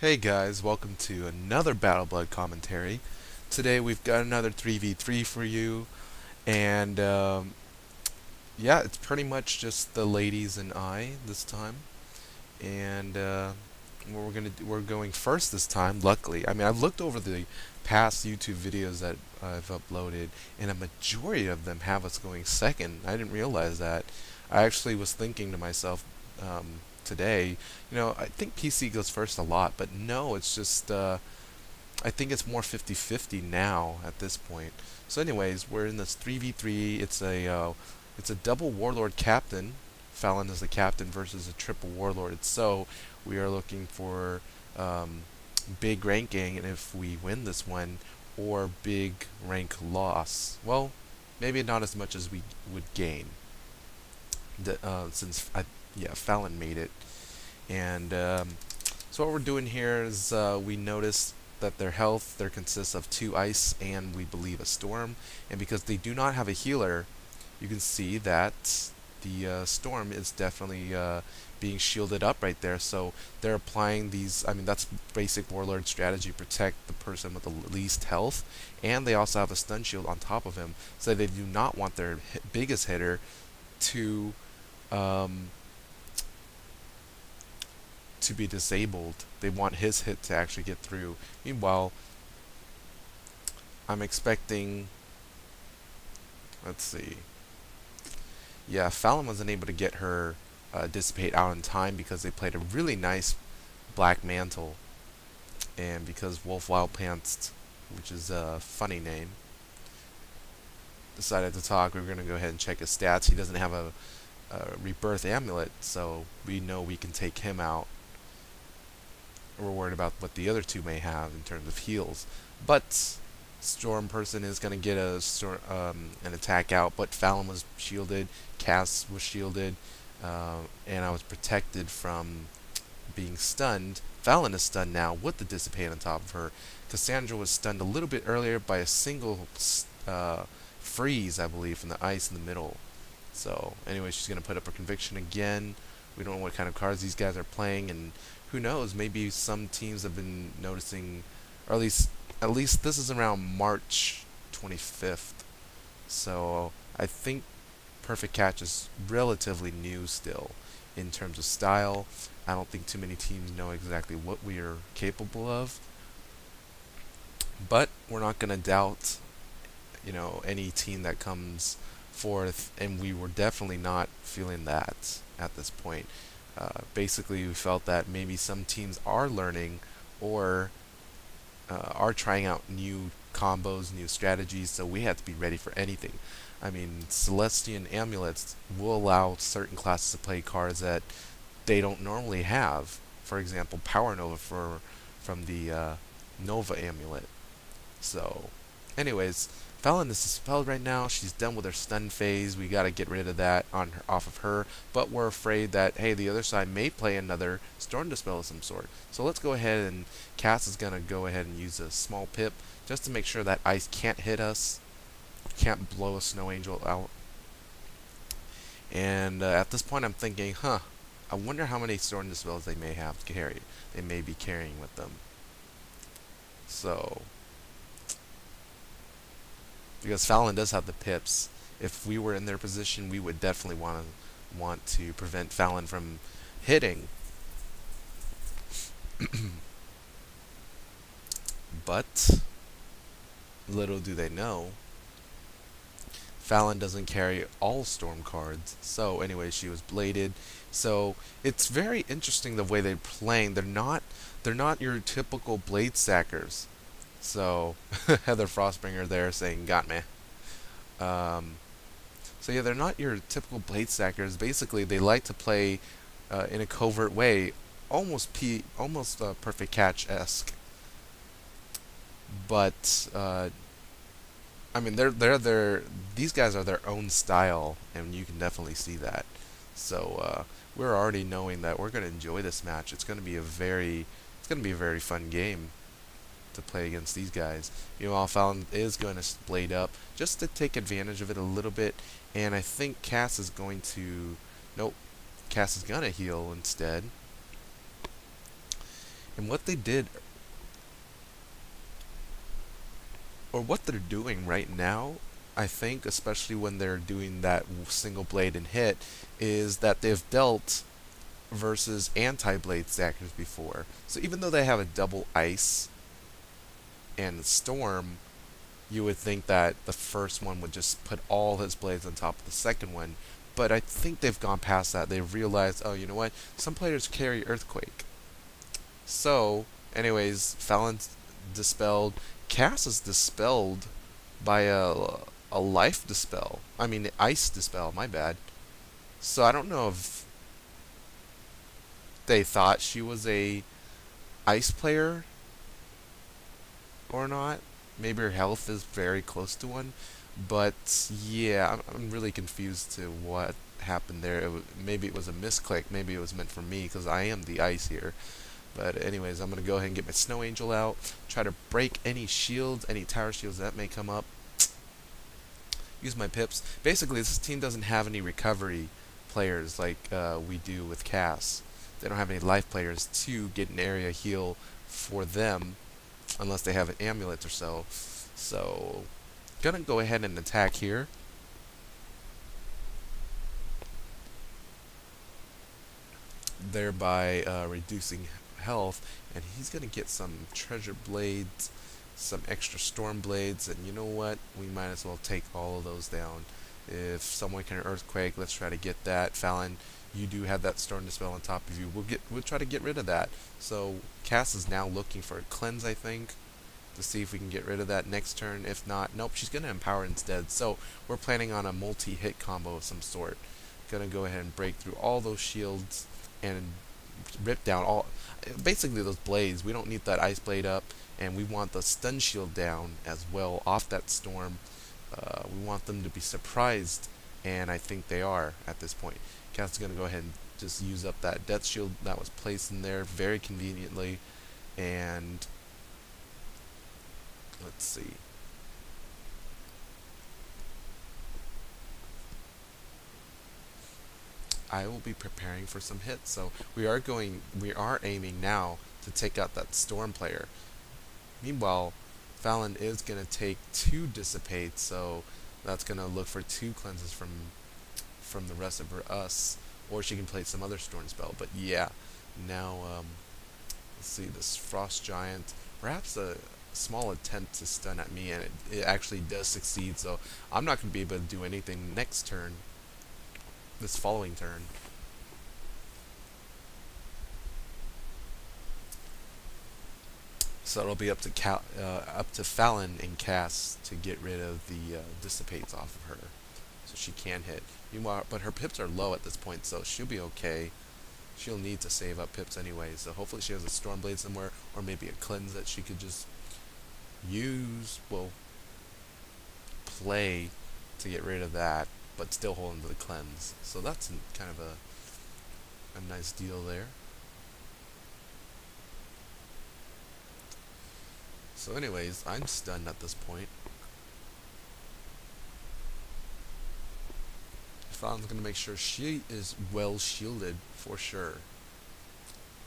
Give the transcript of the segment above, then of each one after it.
Hey guys, welcome to another Battleblood commentary. Today we've got another 3v3 for you, and yeah, it's pretty much just the ladies and I this time. And we're going first this time. Luckily, I mean I've looked over the past YouTube videos that I've uploaded, and a majority of them have us going second. I didn't realize that. I actually was thinking to myself today, I think PC goes first a lot, but no, it's just I think it's more 50-50 now at this point. So anyways, we're in this 3v3. It's a double warlord captain. Fallon is the captain versus a triple warlord. So we are looking for big ranking, and if we win this one, or big rank loss. Well, maybe not as much as we would gain. Since Fallon made it, and so what we're doing here is we notice that their consists of 2 ice and we believe a storm, and because they do not have a healer, you can see that the storm is definitely being shielded up right there. So they're applying these. I mean, that's basic warlord strategy: protect the person with the least health, and they also have a stun shield on top of him, so they do not want their biggest hitter to um, to be disabled. They want his hit to actually get through. Meanwhile, I'm expecting. Let's see. Yeah, Fallon wasn't able to get her dissipate out in time because they played a really nice black mantle, and because Wildpants, which is a funny name, decided to talk, we were going to go ahead and check his stats. He doesn't have a rebirth amulet, so we know we can take him out. We're worried about what the other two may have in terms of heals, but Storm person is going to get an attack out. But Fallon was shielded, Cass was shielded, and I was protected from being stunned. Fallon is stunned now with the dissipate on top of her. Cassandra was stunned a little bit earlier by a single freeze, I believe, from the ice in the middle. So anyway, she's going to put up her conviction again. We don't know what kind of cards these guys are playing, and who knows, maybe some teams have been noticing, or at least this is around March 25th. So I think Perfect Catch is relatively new still in terms of style. I don't think too many teams know exactly what we are capable of, but we're not going to doubt, any team that comes forth, and we were definitely not feeling that at this point. Basically, we felt that maybe some teams are learning or are trying out new combos, new strategies, so we have to be ready for anything. I mean, Celestian Amulets will allow certain classes to play cards that they don't normally have. For example, Power Nova from the Nova Amulet. So, anyways, Fallon is dispelled right now. She's done with her stun phase. We gotta get rid of that off of her. But we're afraid that, hey, the other side may play another Storm Dispel of some sort. So let's go ahead, and Cass is gonna go ahead and use a small pip just to make sure that ice can't hit us, can't blow a Snow Angel out. And at this point, I'm thinking, I wonder how many Storm Dispels they may have to carry. They may be carrying with them. So, because Fallon does have the pips, if we were in their position, we would definitely want to prevent Fallon from hitting. But little do they know, Fallon doesn't carry all storm cards. So anyway, she was bladed. So it's very interesting the way they're playing. They're not your typical blade stackers. So Heather Frostbringer there saying got me. So yeah, they're not your typical blade stackers. Basically, they like to play in a covert way, almost Perfect Catch-esque. But I mean, these guys are their own style, and you can definitely see that. So we're already knowing that we're going to enjoy this match. It's going to be a very fun game to play against these guys. Fallon is going to blade up just to take advantage of it a little bit, and I think Cass is going to. Nope, Cass is going to heal instead. And what they did, or what they're doing right now, I think, especially when they're doing that single blade and hit, is that they've dealt versus anti-blade stackers before. So even though they have a double ice and storm, you would think that the first one would just put all his blades on top of the second one. But I think they've gone past that. They've realized, oh, you know what? Some players carry Earthquake. So, anyways, Fallon's dispelled. Cass is dispelled by a life dispel. I mean, ice dispel, my bad. So I don't know if they thought she was a ice player or not. Maybe her health is very close to one. But yeah, I'm really confused to what happened there. Maybe it was a misclick. Maybe it was meant for me because I am the ice here. But anyways, I'm going to go ahead and get my Snow Angel out. Try to break any shields, any tower shields that may come up. Use my pips. Basically, this team doesn't have any recovery players like we do with Cass. They don't have any life players to get an area heal for them unless they have an amulet or so. So, gonna go ahead and attack here. Thereby reducing health, and he's gonna get some treasure blades, some extra storm blades, and you know what? We might as well take all of those down. If someone can earthquake, let's try to get that. Fallon, you do have that storm dispel on top of you. We'll try to get rid of that. So Cass is now looking for a cleanse, I think, to see if we can get rid of that next turn. If not, nope, she's gonna empower instead. So we're planning on a multi-hit combo of some sort. Gonna go ahead and break through all those shields and rip down all, basically those blades. We don't need that ice blade up, and we want the stun shield down as well off that storm. We want them to be surprised, and I think they are at this point. Cass is going to go ahead and just use up that death shield that was placed in there very conveniently, and let's see. I will be preparing for some hits, so we are aiming now to take out that storm player. Meanwhile, Fallon is going to take 2 dissipate, so that's going to look for 2 cleanses from the rest of us, or she can play some other storm spell. But yeah, now let's see, this frost giant, perhaps a small attempt to stun at me, and it actually does succeed. So I'm not going to be able to do anything next turn, this following turn. So it'll be up to Fallon and Cass to get rid of the dissipates off of her, so she can hit. Meanwhile, but her pips are low at this point, so she'll be okay. She'll need to save up pips anyway, so hopefully she has a Stormblade somewhere, or maybe a cleanse that she could just use, well, play to get rid of that, but still hold into the cleanse. So that's kind of a nice deal there. So anyways, I'm stunned at this point. Fallon's going to make sure she is well shielded for sure.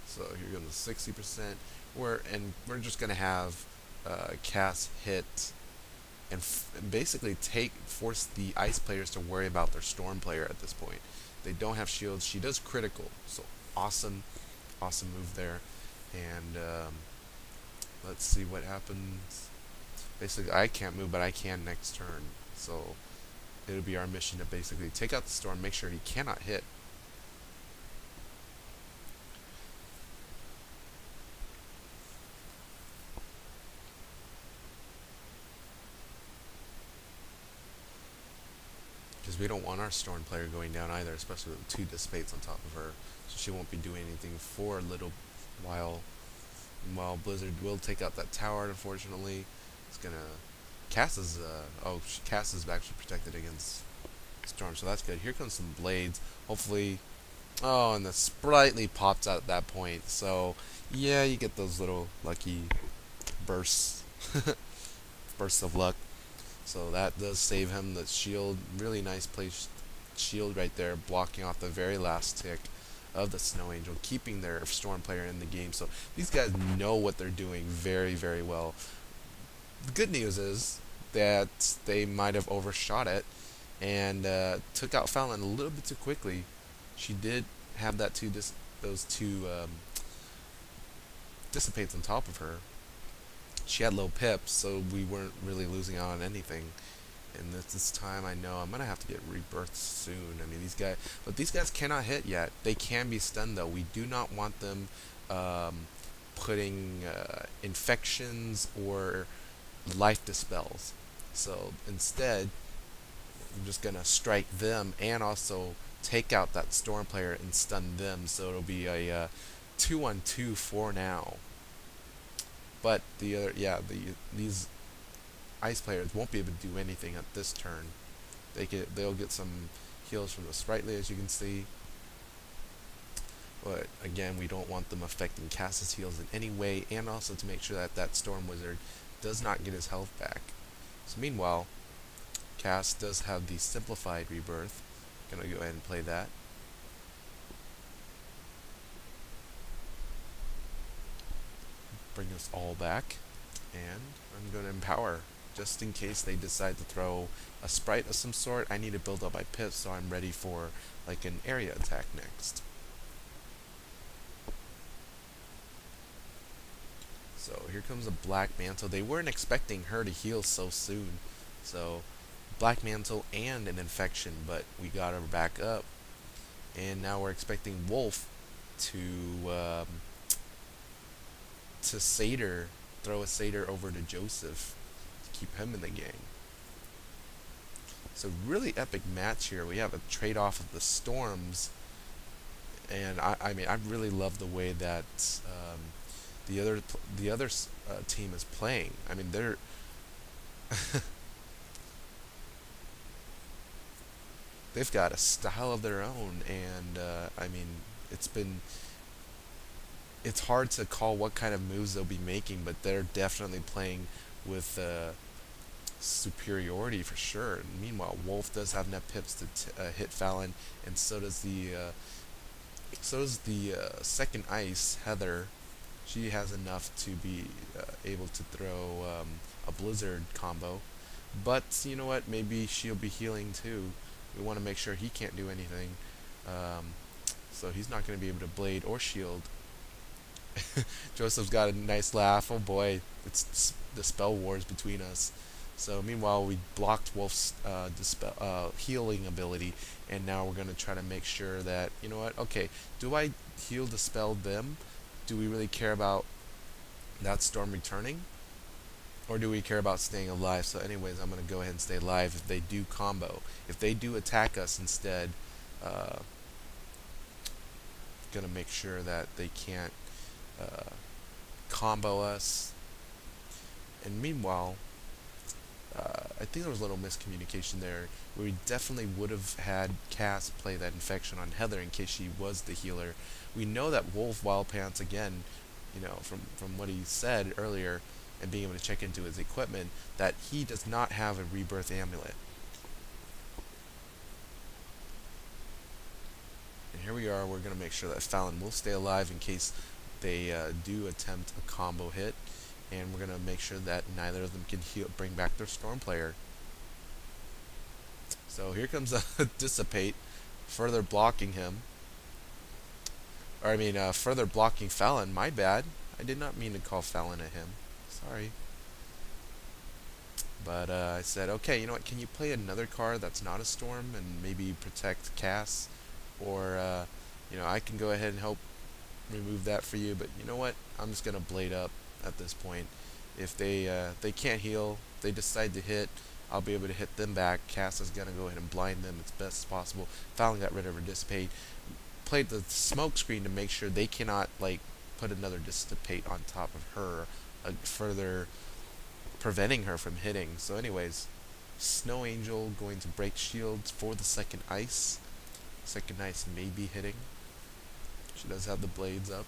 So here goes 60%. We're just going to have Cass hit and basically force the ice players to worry about their storm player at this point. They don't have shields. She does critical, so awesome move there. And let's see what happens. Basically, I can't move, but I can next turn. So it'll be our mission to basically take out the storm, make sure he cannot hit. Because we don't want our storm player going down either, especially with 2 dissipates on top of her. So she won't be doing anything for a little while. While Blizzard will take out that tower, unfortunately. It's gonna... Cass is actually protected against storm, so that's good. Here comes some blades. Hopefully... Oh, and the Sprightly pops out at that point. So, yeah, you get those little lucky bursts. Bursts of luck. So that does save him. The shield, really nice placed shield right there, blocking off the very last tick of the Snow Angel, keeping their Storm player in the game. So these guys know what they're doing very, very well. The good news is that they might have overshot it and took out Fallon a little bit too quickly. She did have those two dissipates on top of her. She had low pips, so we weren't really losing out on anything. And this time, I know I'm gonna have to get rebirthed soon. I mean, these guys cannot hit yet. They can be stunned though. We do not want them putting infections or life dispels. So instead, I'm just gonna strike them and also take out that storm player and stun them. So it'll be a 2-on-2 for now. But these ice players won't be able to do anything at this turn. They'll get some heals from the sprightly, as you can see. But again, we don't want them affecting Cass's heals in any way, and also to make sure that that Storm Wizard does not get his health back. So meanwhile, Cass does have the simplified rebirth. Gonna go ahead and play that. Bring us all back, and I'm going to empower just in case they decide to throw a sprite of some sort. I need to build up my pips so I'm ready for like an area attack next. So here comes a Black Mantle. They weren't expecting her to heal so soon, so Black Mantle and an infection, but we got her back up, and now we're expecting Wolf to Satyr, throw a Satyr over to Joseph to keep him in the game. So really epic match here. We have a trade-off of the storms, and I mean, I really love the way that the other team is playing. I mean, they're they've got a style of their own, and I mean, it's hard to call what kind of moves they'll be making, but they're definitely playing with superiority for sure. And meanwhile, Wolf does have enough pips to hit Fallon, and so does the second ice, Heather. She has enough to be able to throw a Blizzard combo. But you know what? Maybe she'll be healing too. We want to make sure he can't do anything. So he's not going to be able to blade or shield. Joseph's got a nice laugh. Oh boy, it's the spell wars between us. So meanwhile, we blocked Wolf's healing ability, and now we're going to try to make sure that, you know what, okay, do I heal dispel them? Do we really care about that storm returning? Or do we care about staying alive? So anyways, I'm going to go ahead and stay alive if they do combo. If they do attack us instead, going to make sure that they can't combo us. And meanwhile, I think there was a little miscommunication there. We definitely would have had Cass play that infection on Heather in case she was the healer. We know that Wolf Wildpants, again, you know, from what he said earlier and being able to check into his equipment, that he does not have a rebirth amulet. And here we are. We're going to make sure that Fallon will stay alive in case they do attempt a combo hit, and we're going to make sure that neither of them can bring back their Storm player. So here comes a Dissipate, further blocking him. Or I mean, further blocking Fallon. My bad. I did not mean to call Fallon at him. Sorry. But I said, okay, you know what, can you play another card that's not a Storm and maybe protect Cass? Or, you know, I can go ahead and help remove that for you, but you know what, I'm just gonna blade up at this point. If they can't heal, they decide to hit, I'll be able to hit them back. Cass is gonna go ahead and blind them as best as possible. Fallon got rid of her Dissipate, played the smoke screen to make sure they cannot like put another Dissipate on top of her, further preventing her from hitting. So anyways, Snow Angel going to break shields for the second ice. Second ice may be hitting. She does have the blades up.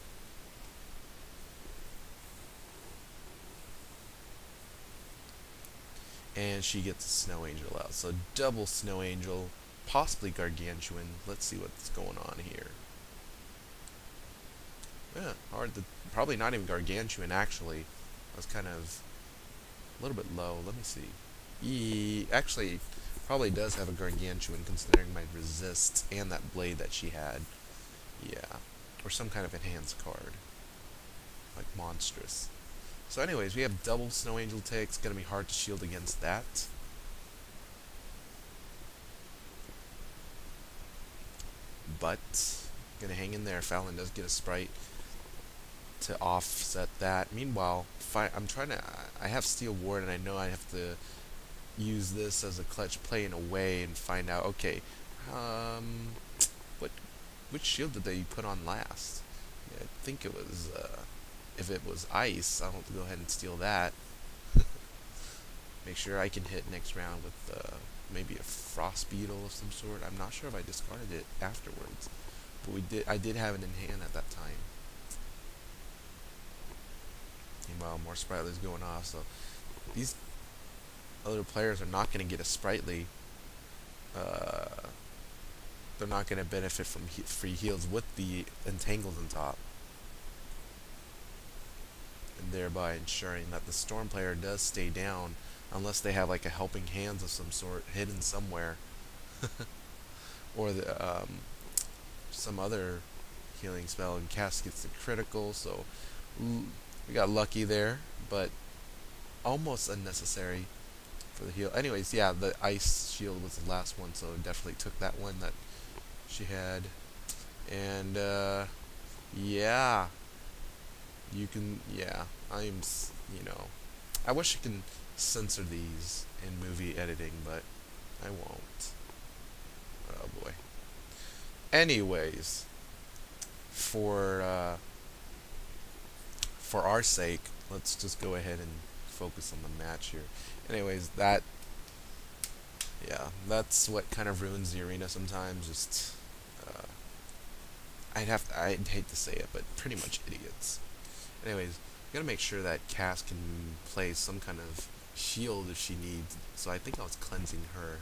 And she gets a Snow Angel out. So double Snow Angel, possibly Gargantuan. Let's see what's going on here. Yeah, hard to, probably not even gargantuan actually. I was kind of a little bit low. Let me see. Actually, probably does have a gargantuan considering my resist and that blade that she had. Yeah, or some kind of enhanced card, like monstrous. So, anyways, we have double Snow Angel tick. It's gonna be hard to shield against that. But gonna hang in there. Fallon does get a sprite to offset that. Meanwhile, I'm trying to. I have Steel Ward, and I know I have to use this as a clutch play in a way and find out. Okay, um, what which shield did they put on last? Yeah, I think it was. If it was ice, I'll have to go ahead and steal that. Make sure I can hit next round with maybe a frost beetle of some sort. I'm not sure if I discarded it afterwards, but we did. I did have it in hand at that time. Meanwhile, more spritelys going off. So these other players are not going to get a sprightly. Uh, they're not going to benefit from free heals with the entangles on top, and thereby ensuring that the storm player does stay down unless they have like a helping hands of some sort hidden somewhere, or some other healing spell, and Cass gets the critical. So we got lucky there, but almost unnecessary for the heal. Anyways, yeah, the ice shield was the last one, so definitely took that one that she had. And yeah, you can, yeah, I wish I can censor these in movie editing, but I won't. Oh boy. Anyways, for our sake, let's just go ahead and focus on the match here. Anyways, that's what kind of ruins the arena sometimes. Just, I'd hate to say it, but pretty much idiots. Anyways, gotta make sure that Cass can play some kind of shield if she needs. So I think I was cleansing her.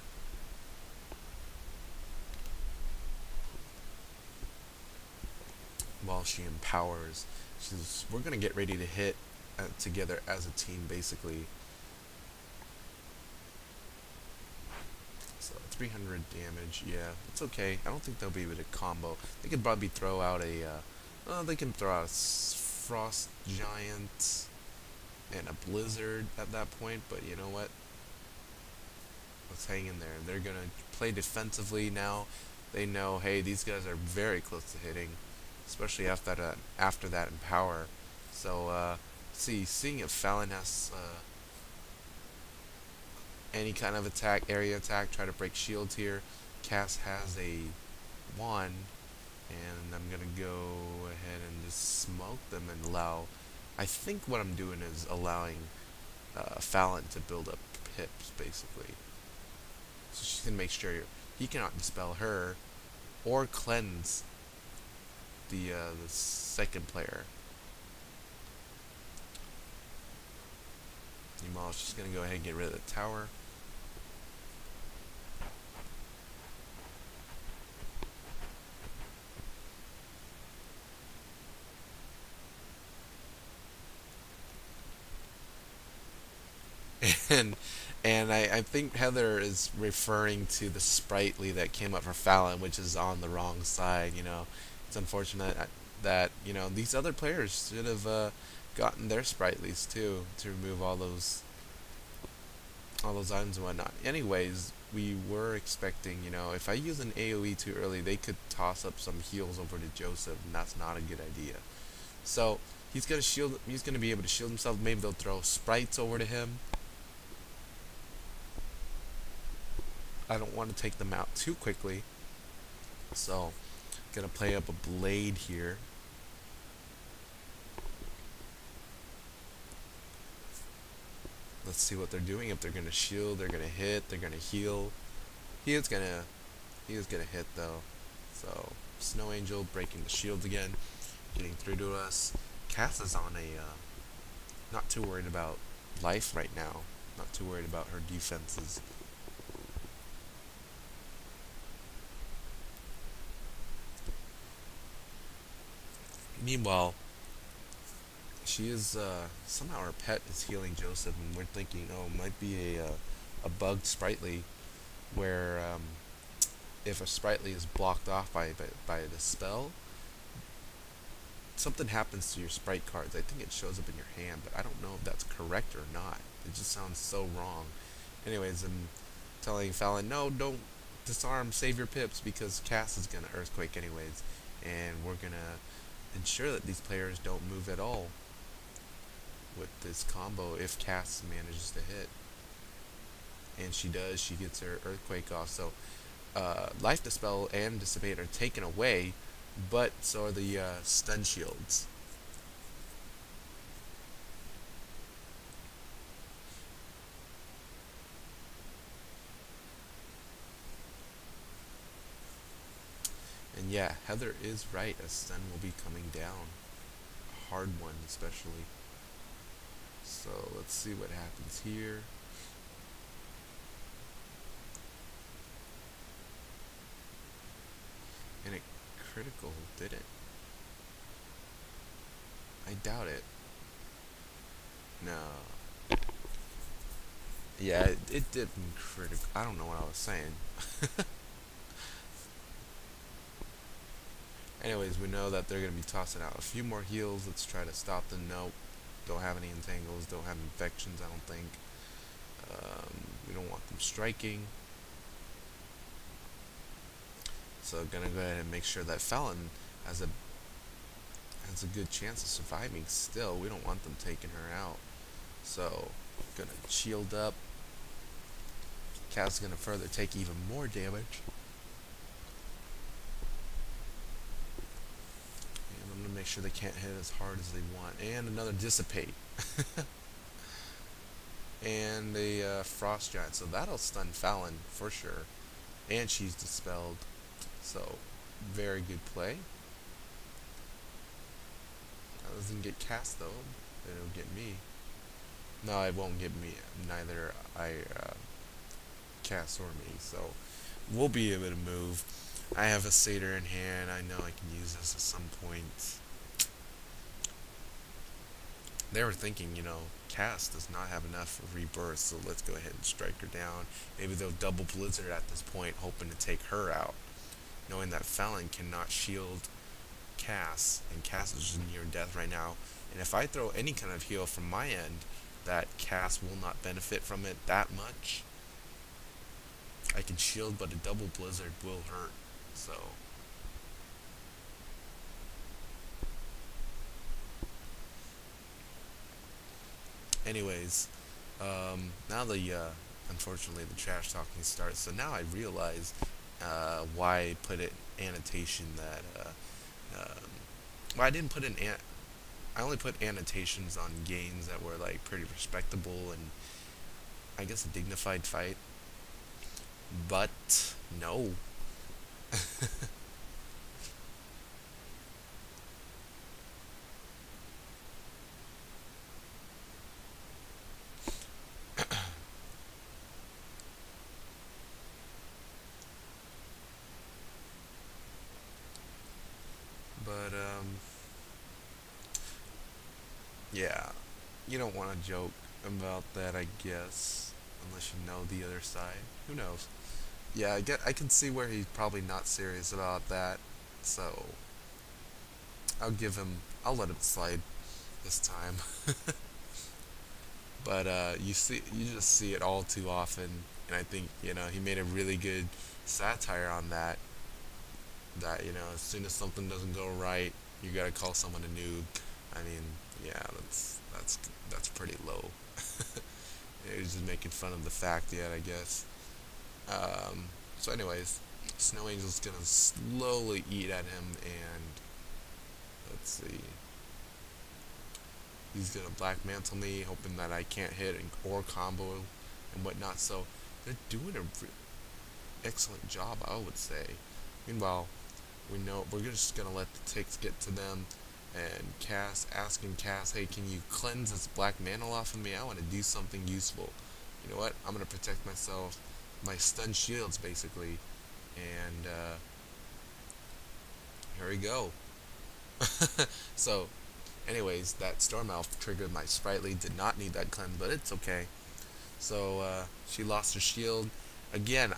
While she empowers. We're gonna get ready to hit together as a team, basically. So 300 damage, yeah, it's okay. I don't think they'll be able to combo. They could probably throw out they can throw out a Frost Giant and a Blizzard at that point, but you know what? Let's hang in there. They're gonna play defensively now. They know, hey, these guys are very close to hitting, especially after that empower. So seeing if Fallon has any kind of attack, area attack, try to break shields here. Cass has a wand, and I'm gonna go ahead and just smoke them and allow. I think what I'm doing is allowing Fallon to build up pips, basically. So she's gonna make sure he cannot dispel her or cleanse the second player. Meanwhile, she's gonna go ahead and get rid of the tower. And I think Heather is referring to the sprightly that came up for Fallon, which is on the wrong side. It's unfortunate that these other players should have gotten their sprightlys too to remove all those items and whatnot. Anyways, we were expecting, if I use an AoE too early, they could toss up some heals over to Joseph, and that's not a good idea. So he's gonna be able to shield himself. Maybe they'll throw sprites over to him. I don't want to take them out too quickly, so gonna play up a blade here. Let's see what they're doing. If they're gonna shield, they're gonna hit, they're gonna heal. He is gonna hit though. So Snow Angel breaking the shields again, getting through to us. Cass is on not too worried about life right now. Not too worried about her defenses. Meanwhile, she is somehow her pet is healing Joseph, and we're thinking, oh, it might be a bugged sprightly where if a sprightly is blocked off by the spell, something happens to your sprite cards. I think it shows up in your hand, but I don't know if that's correct or not. It just sounds so wrong. Anyways, I'm telling Fallon, no, don't disarm, save your pips, because Cass is gonna earthquake anyways, and we're gonna ensure that these players don't move at all with this combo if Cass manages to hit. And she does, she gets her earthquake off. So life dispel and dissipate are taken away, but so are the stun shields. And yeah, Heather is right, a stun will be coming down. A hard one especially. So let's see what happens here. And it critical, did it? I doubt it. No. Yeah, it did critical. I don't know what I was saying. Anyways, we know that they're going to be tossing out a few more heals. Let's try to stop them. Nope. Don't have any entangles. Don't have infections, I don't think. We don't want them striking. So gonna go ahead and make sure that Fallon has a good chance of surviving still. We don't want them taking her out. So gonna shield up. Cass is gonna further take even more damage. And I'm gonna make sure they can't hit as hard as they want. And another dissipate. And a frost giant. So that'll stun Fallon for sure. And she's dispelled. So very good play. That doesn't get Cass though. It'll get me. No, it won't get me. Neither Cass or me. So we'll be able to move. I have a satyr in hand. I know I can use this at some point. They were thinking, Cass does not have enough rebirth, so let's go ahead and strike her down. Maybe they'll double Blizzard at this point, hoping to take her out, knowing that Fallon cannot shield Cass, and Cass is just near death right now. And if I throw any kind of heal from my end, that Cass will not benefit from it that much. I can shield, but a double Blizzard will hurt, so... Anyways, now unfortunately the trash talking starts. So now I realize why I put it annotation that well, I didn't put I only put annotations on games that were like pretty respectable and I guess a dignified fight. But no. But yeah, you don't want to joke about that, I guess, unless you know the other side. Who knows? Yeah, I can see where he's probably not serious about that. So I'll let him slide this time. But you just see it all too often, and I think he made a really good satire on that. That as soon as something doesn't go right, you gotta call someone a noob. I mean, yeah, that's pretty low. He's just making fun of the fact yet, I guess. So anyways, Snow Angel's gonna slowly eat at him, and let's see. He's gonna Black Mantle me, hoping that I can't hit or combo and whatnot. So they're doing a excellent job, I would say. Meanwhile, we know we're just gonna let the ticks get to them, and asking Cass, hey, can you cleanse this black mantle off of me? I want to do something useful. You know what? I'm gonna protect myself, my stun shields basically, and here we go. So, anyways, that Storm Elf triggered my Sprightly. Did not need that cleanse, but it's okay. So she lost her shield. Again,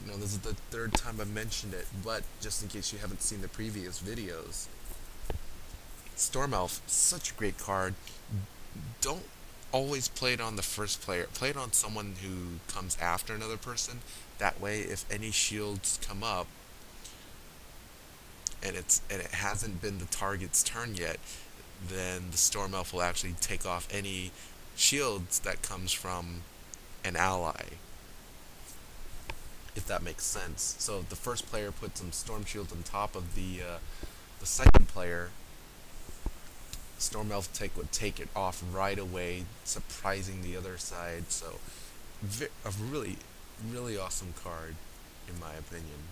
this is the third time I mentioned it, but just in case you haven't seen the previous videos, Storm Elf, such a great card. Don't always play it on the first player. Play it on someone who comes after another person. That way, if any shields come up and it hasn't been the target's turn yet, then the Storm Elf will actually take off any shields that comes from an ally, if that makes sense. So if the first player puts some storm shields on top of the second player, Storm Elf would take it off right away, surprising the other side. So a really, really awesome card, in my opinion.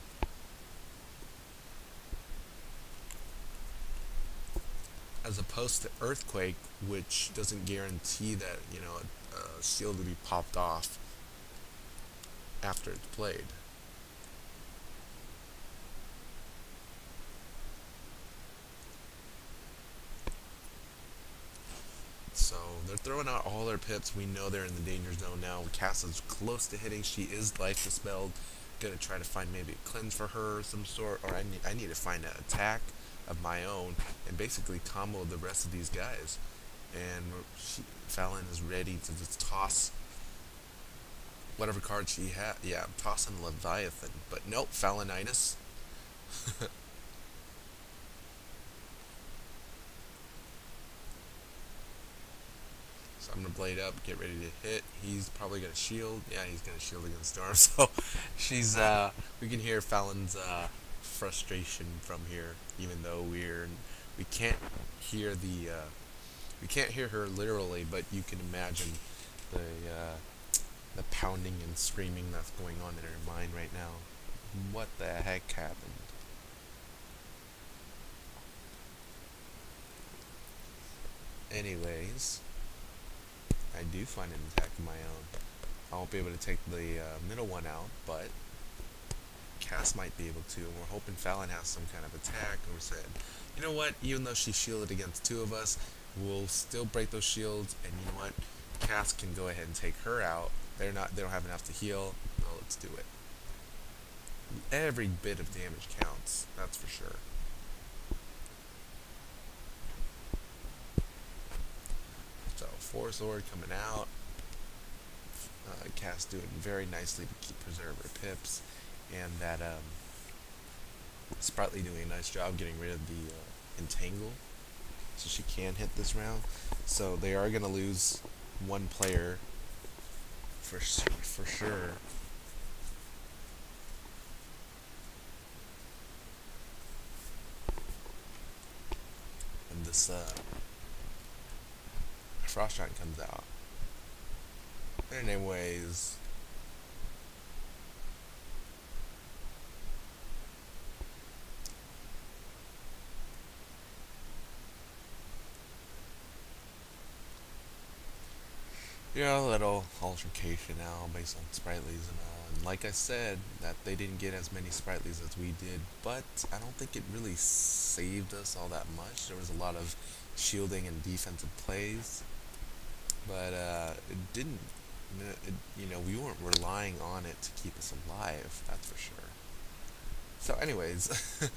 As opposed to Earthquake, which doesn't guarantee that a shield will be popped off after it's played. So they're throwing out all their pips. We know they're in the danger zone now. Cass is close to hitting. She is life dispelled. Gonna try to find maybe a cleanse for her of some sort, or I need to find an attack of my own and basically combo the rest of these guys. And Fallon is ready to just toss whatever card she had. Yeah, I'm tossing Leviathan, but nope, Fallonitis. So I'm gonna blade up, get ready to hit. He's probably gonna shield. Yeah, he's gonna shield against Storm. So she's we can hear Fallon's frustration from here, even though we can't hear we can't hear her literally, but you can imagine the pounding and screaming that's going on in her mind right now. What the heck happened? Anyways, I do find an attack of my own. I won't be able to take the middle one out, but Cass might be able to, and we're hoping Fallon has some kind of attack, and we're saying, you know what, even though she's shielded against two of us, we'll still break those shields, and you know what, Cass can go ahead and take her out. They don't have enough to heal. Well, let's do it. Every bit of damage counts, that's for sure. So, Force Sword coming out. Cass doing very nicely to preserve her pips, and that Sprightly doing a nice job getting rid of the entangle, so she can hit this round. So they are going to lose one player for sure. And this Frost Giant comes out. Anyways, yeah, a little altercation now based on Spritlys and all. And like I said, that they didn't get as many Spritlys as we did, but I don't think it really saved us all that much. There was a lot of shielding and defensive plays, but it didn't. We weren't relying on it to keep us alive. That's for sure. So, anyways,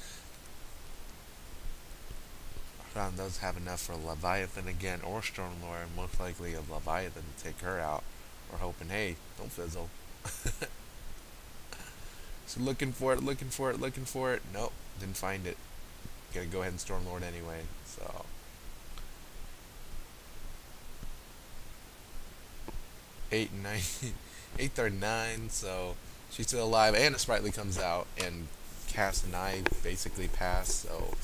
Ron does have enough for Leviathan again, or Stormlord, and most likely a Leviathan to take her out. We're hoping, hey, don't fizzle. So looking for it. Nope, didn't find it. Gonna go ahead and Stormlord anyway, so. 8 and 9, 8 or 9, so she's still alive, and a Sprightly comes out, and Cass and I basically pass, so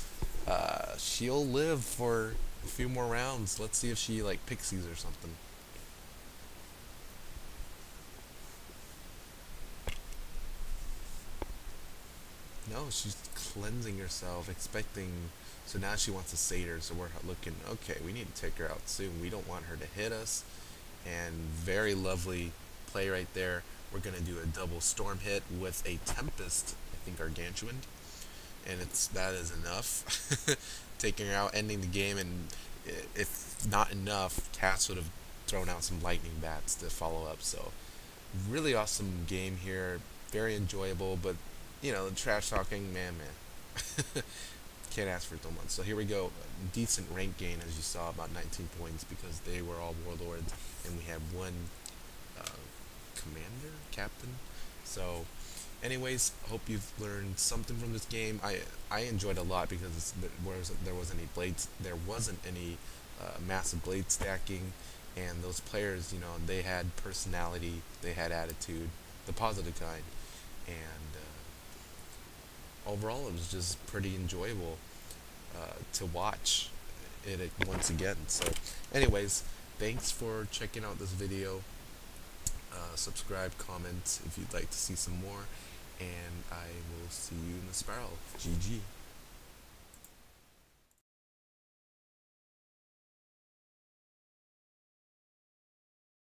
she'll live for a few more rounds. Let's see if she like pixies or something. No, she's cleansing herself, expecting. So now she wants a satyr. So we're looking. Okay, we need to take her out soon. We don't want her to hit us. And very lovely play right there. We're gonna do a double storm hit with a tempest. I think gargantuan. And that is enough. taking her out, ending the game, and if not enough, Cass would have thrown out some lightning bats to follow up. So really awesome game here, very enjoyable. But you know, the trash talking, man. Can't ask for too much. So here we go. Decent rank gain, as you saw, about 19 points because they were all warlords, and we had one commander, captain. So, anyways, hope you've learned something from this game. I enjoyed a lot because there wasn't any blades, there wasn't any massive blade stacking, and those players, you know, they had personality, they had attitude, the positive kind, and overall it was just pretty enjoyable to watch it once again. So, anyways, thanks for checking out this video. Subscribe, comment if you'd like to see some more, and I will see you in the spiral. GG.